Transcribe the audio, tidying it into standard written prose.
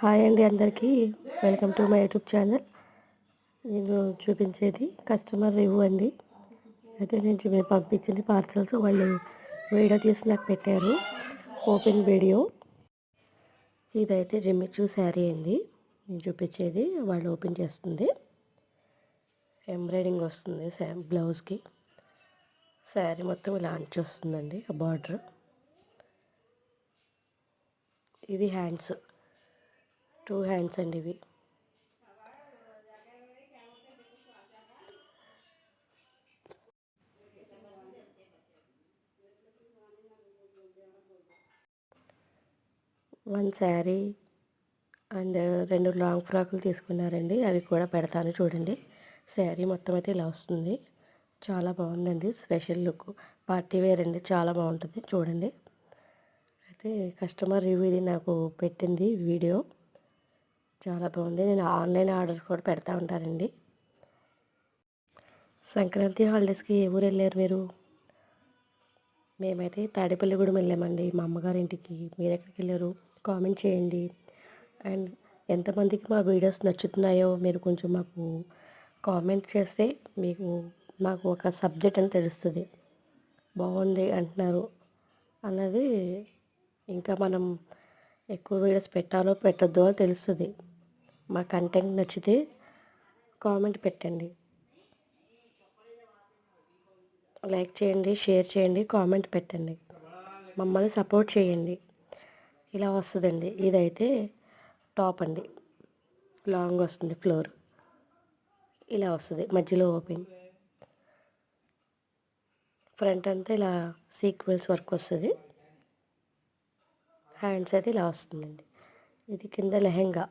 Hi అండి అందరికీ. Welcome to my YouTube channel. నేను చూపించేది కస్టమర్ రివ్యూ అండి. అయితే నేను పంపించింది పార్సల్స్ వాళ్ళు వీడియో తీసి నాకు పెట్టారు, ఓపెన్ వీడియో. ఇదైతే జిమ్మిచూ శారీ అండి. నేను చూపించేది వాళ్ళు ఓపెన్ చేస్తుంది. ఎంబ్రాయిడింగ్ వస్తుంది బ్లౌజ్కి. శారీ మొత్తం ఇలా అంచు వస్తుందండి, ఆ బార్డర్. ఇది హ్యాండ్స్, 2 హ్యాండ్స్ అండి ఇవి. వన్ శారీ అండ్ 2 లాంగ్ ఫ్రాకులు తీసుకున్నారండి, అవి కూడా పెడతాను చూడండి. శారీ మొత్తం అయితే ఇలా వస్తుంది. చాలా బాగుందండి, స్పెషల్ లుక్, పార్టీ వేర్ అండి, చాలా బాగుంటుంది చూడండి. అయితే కస్టమర్ రివ్యూ ఇది నాకు పెట్టింది వీడియో, చాలా బాగుంది. నేను ఆన్లైన్ ఆర్డర్ కూడా పెడతా ఉంటానండి. సంక్రాంతి హాలిడేస్కి ఏ ఊరు వెళ్ళారు మీరు? మేమైతే తాడేపల్లిగూడెం వెళ్ళామండి, మా అమ్మగారి ఇంటికి. మీరు ఎక్కడికి వెళ్ళారు? కామెంట్ చేయండి. అండ్ ఎంతమందికి మా వీడియోస్ నచ్చుతున్నాయో మీరు కొంచెం మాకు కామెంట్ చేస్తే మాకు ఒక సబ్జెక్ట్ అని తెలుస్తుంది. బాగుంది అంటున్నారు అన్నది, ఇంకా మనం ఎక్కువ వీడియోస్ పెట్టాలో పెట్టద్దో అని తెలుస్తుంది. మా కంటెంట్ నచ్చితే కామెంట్ పెట్టండి, లైక్ చేయండి, షేర్ చేయండి, కామెంట్ పెట్టండి, మమ్మల్ని సపోర్ట్ చేయండి. ఇలా వస్తుందండి. ఇదైతే టాప్ అండి, లాంగ్ వస్తుంది, ఫ్లోర్ ఇలా వస్తుంది, మధ్యలో ఓపెన్. ఫ్రంట్ అంతా ఇలా సీక్వెన్స్ వర్క్ వస్తుంది. హ్యాండ్స్ అయితే ఇలా వస్తుందండి. ఇది కింద లెహెంగా.